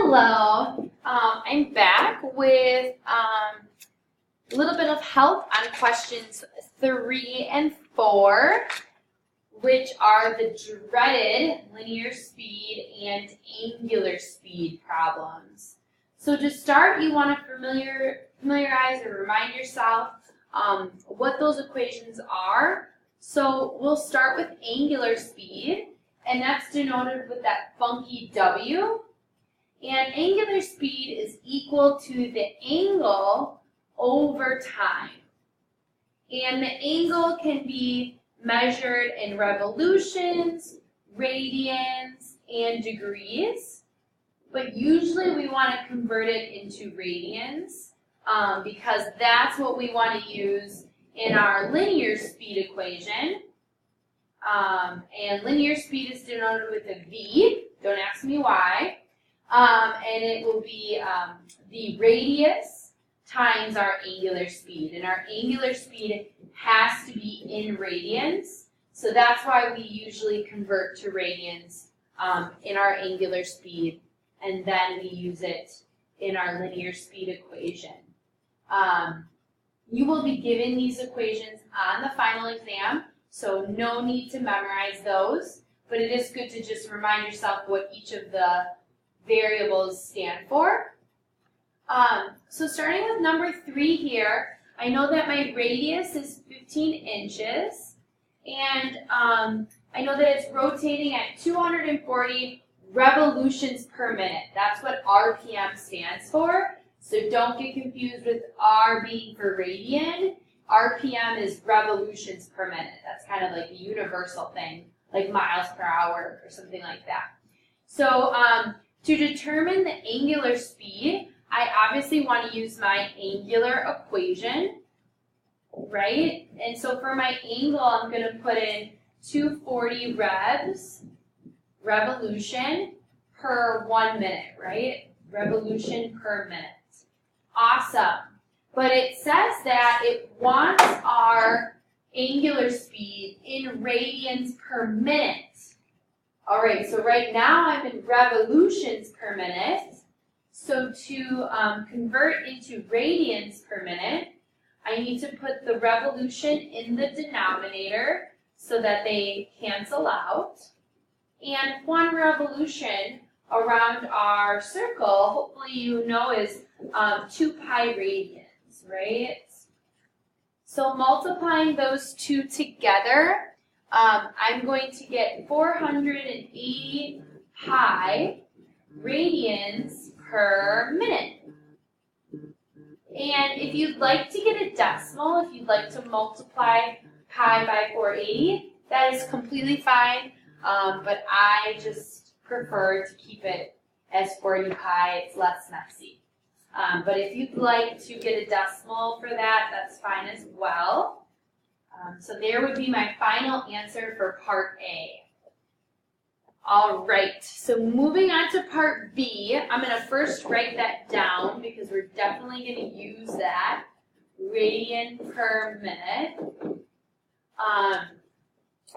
Hello, I'm back with a little bit of help on questions 3 and 4, which are the dreaded linear speed and angular speed problems. So to start, you want to familiarize or remind yourself what those equations are. So we'll start with angular speed, and that's denoted with that funky W. And angular speed is equal to the angle over time. And the angle can be measured in revolutions, radians, and degrees. But usually we want to convert it into radians because that's what we want to use in our linear speed equation. And linear speed is denoted with a V. Don't ask me why. And it will be the radius times our angular speed. And our angular speed has to be in radians. So that's why we usually convert to radians in our angular speed. And then we use it in our linear speed equation. You will be given these equations on the final exam, so no need to memorize those. But it is good to just remind yourself what each of the variables stand for. So starting with number 3 here, I know that my radius is 15 inches, and I know that it's rotating at 240 revolutions per minute. That's what RPM stands for, so don't get confused with R being for radian. RPM is revolutions per minute. That's kind of like a universal thing, like miles per hour or something like that. So to determine the angular speed, I obviously want to use my angular equation, right? And so for my angle, I'm going to put in 240 revolution per 1 minute, right? Revolution per minute. Awesome. But it says that it wants our angular speed in radians per minute. All right, so right now I'm in revolutions per minute. So to convert into radians per minute, I need to put the revolution in the denominator so that they cancel out. And 1 revolution around our circle, hopefully you know, is 2 pi radians, right? So multiplying those two together, I'm going to get 480 pi radians per minute. And if you'd like to get a decimal, if you'd like to multiply pi by 480, that is completely fine, but I just prefer to keep it as 40 pi. It's less messy. But if you'd like to get a decimal for that, that's fine as well. So there would be my final answer for part A. All right, so moving on to part B, I'm going to first write that down because we're definitely going to use that, radian per minute.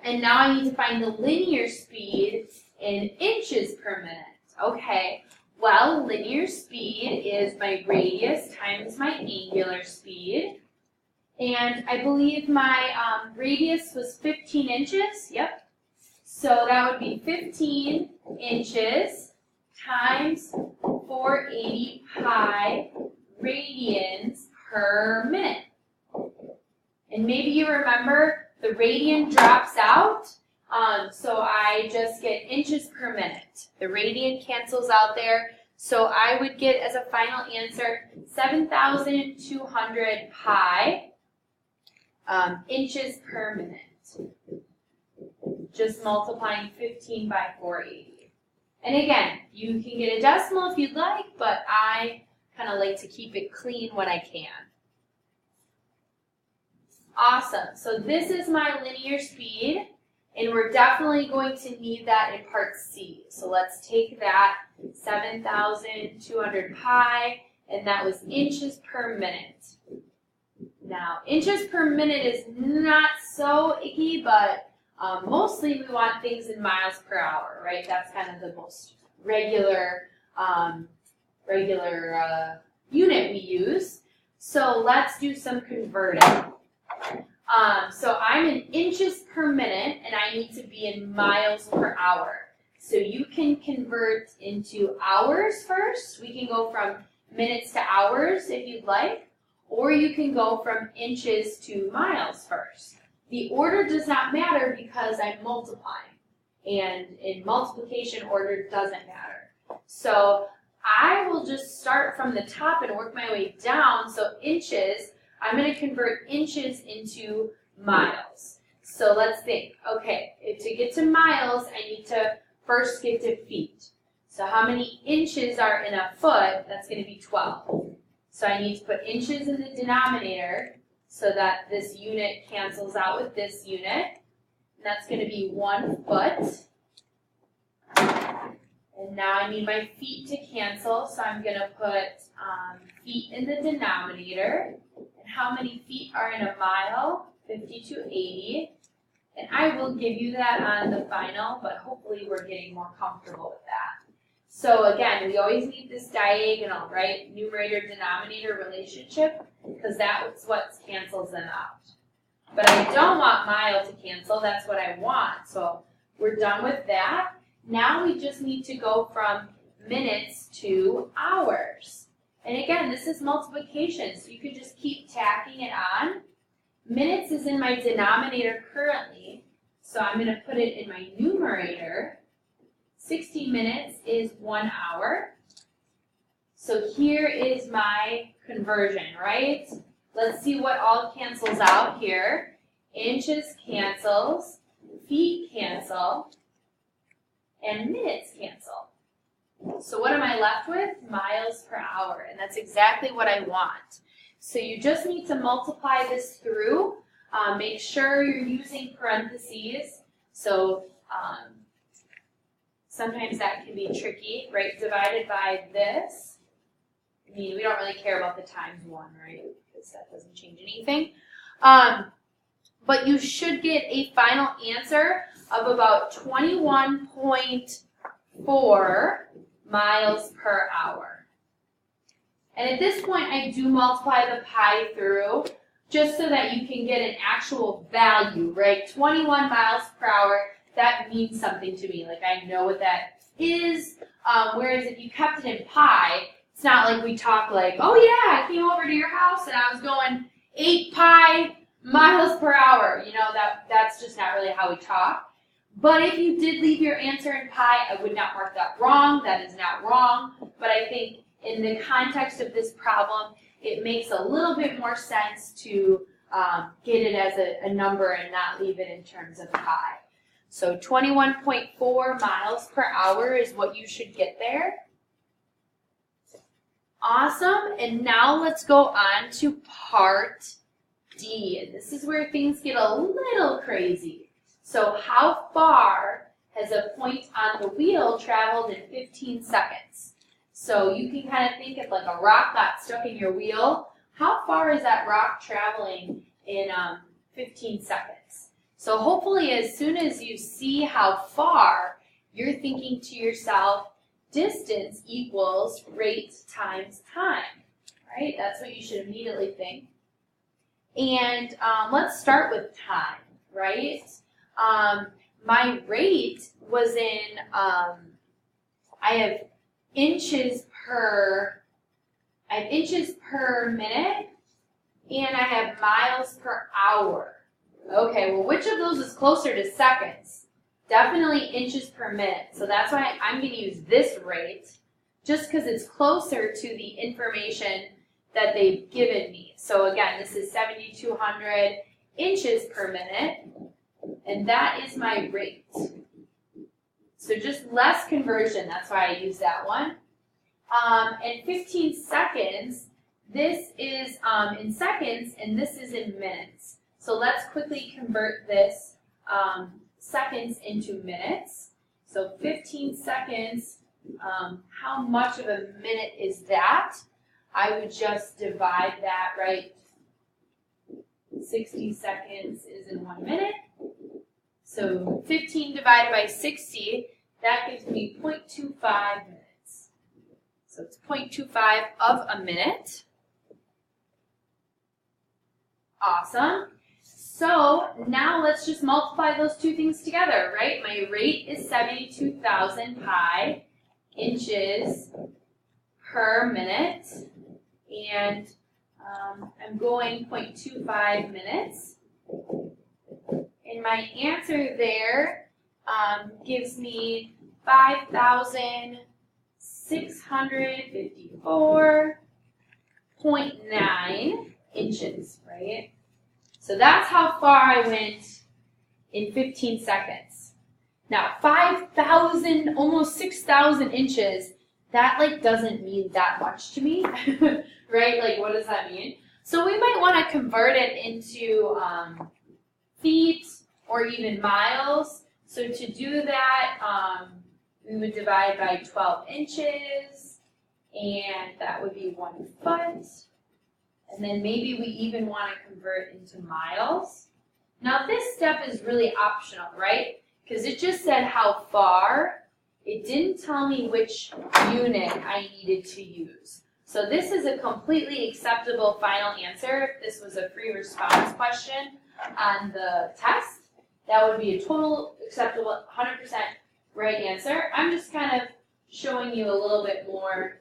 And now I need to find the linear speed in inches per minute. Okay, well, linear speed is my radius times my angular speed. And I believe my radius was 15 inches. Yep. So that would be 15 inches times 480 pi radians per minute. And maybe you remember the radian drops out, so I just get inches per minute. The radian cancels out there, so I would get as a final answer 7,200 pi inches per minute. Just multiplying 15 by 480. And again, you can get a decimal if you'd like, but I kind of like to keep it clean when I can. Awesome. So this is my linear speed, and we're definitely going to need that in part C. So let's take that 7,200 pi, and that was inches per minute. Now, inches per minute is not so icky, but mostly we want things in miles per hour, right? That's kind of the most regular regular unit we use. So let's do some converting. So I'm in inches per minute, and I need to be in miles per hour. So you can convert into hours first. We can go from minutes to hours if you'd like, or you can go from inches to miles first. The order does not matter because I'm multiplying, and in multiplication order doesn't matter. So I will just start from the top and work my way down. So inches, I'm going to convert inches into miles. So let's think. Okay, to get to miles, I need to first get to feet. So how many inches are in a foot? That's going to be 12. So I need to put inches in the denominator so that this unit cancels out with this unit. And that's going to be 1 foot. And now I need my feet to cancel, so I'm going to put feet in the denominator. And how many feet are in a mile? 50 to 80. And I will give you that on the final, but hopefully we're getting more comfortable with that. So again, we always need this diagonal, right? Numerator-denominator relationship, because that's what cancels them out. But I don't want mile to cancel, that's what I want. So we're done with that. Now we just need to go from minutes to hours. And again, this is multiplication, so you can just keep tacking it on. Minutes is in my denominator currently, so I'm going to put it in my numerator. 60 minutes is 1 hour. So here is my conversion, right? Let's see what all cancels out here. Inches cancels, feet cancel, and minutes cancel. So what am I left with? Miles per hour, and that's exactly what I want. So you just need to multiply this through. Make sure you're using parentheses. So sometimes that can be tricky, right? Divided by this. I mean, we don't really care about the times 1, right? Because that doesn't change anything. But you should get a final answer of about 21.4 miles per hour. And at this point, I do multiply the pi through just so that you can get an actual value, right? 21 miles per hour, that means something to me. Like, I know what that is. Whereas if you kept it in pi, it's not like we talk like, oh yeah, I came over to your house and I was going 8 pi miles per hour. You know, that's just not really how we talk. But if you did leave your answer in pi, I would not mark that wrong. That is not wrong. But I think in the context of this problem, it makes a little bit more sense to get it as a number and not leave it in terms of pi. So 21.4 miles per hour is what you should get there. Awesome. And now let's go on to part D. And this is where things get a little crazy. So how far has a point on the wheel traveled in 15 seconds? So you can kind of think if like a rock got stuck in your wheel, how far is that rock traveling in 15 seconds? So hopefully as soon as you see how far, you're thinking to yourself, distance equals rate times time, right? That's what you should immediately think. And let's start with time, right? My rate was in, I have inches per minute, and I have miles per hour. Okay, well, which of those is closer to seconds? Definitely inches per minute. So that's why I'm going to use this rate, just because it's closer to the information that they've given me. So again, this is 7,200 inches per minute, and that is my rate. So just less conversion, that's why I use that one. And 15 seconds, this is in seconds, and this is in minutes. So let's quickly convert this seconds into minutes. So 15 seconds, how much of a minute is that? I would just divide that, right? 60 seconds is in 1 minute. So 15 divided by 60, that gives me 0.25 minutes. So it's 0.25 of a minute. Awesome. So now let's just multiply those two things together, right? My rate is 72,000 pi inches per minute, and I'm going 0.25 minutes. And my answer there gives me 5,654.9 inches, right? So that's how far I went in 15 seconds. Now, 5,000, almost 6,000 inches, that like doesn't mean that much to me, right? Like, what does that mean? So we might want to convert it into feet or even miles. So to do that, we would divide by 12 inches, and that would be 1 foot. And then maybe we even want to convert into miles. Now this step is really optional, right? Because it just said how far. It didn't tell me which unit I needed to use. So this is a completely acceptable final answer. If this was a free response question on the test, that would be a total acceptable 100% right answer. I'm just kind of showing you a little bit more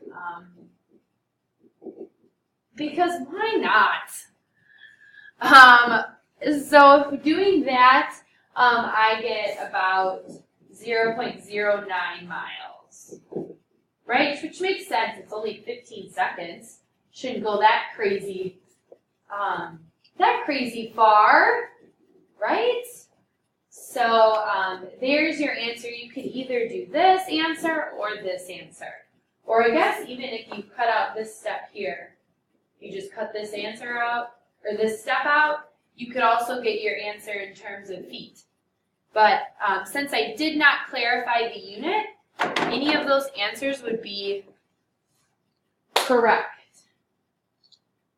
because why not? So doing that, I get about 0.09 miles, right? Which makes sense. It's only 15 seconds. Shouldn't go that crazy far, right? So there's your answer. You could either do this answer or this answer. Or I guess even if you cut out this step here, you just cut this answer out, or this step out, you could also get your answer in terms of feet. But since I did not clarify the unit, any of those answers would be correct.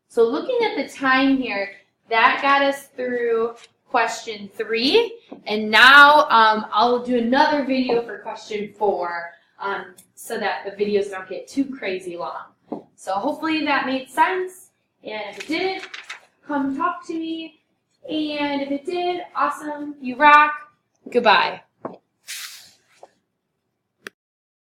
So looking at the time here, that got us through question 3. And now I'll do another video for question 4 so that the videos don't get too crazy long. So hopefully that made sense. And if it didn't, come talk to me. And if it did, awesome, you rock. Goodbye.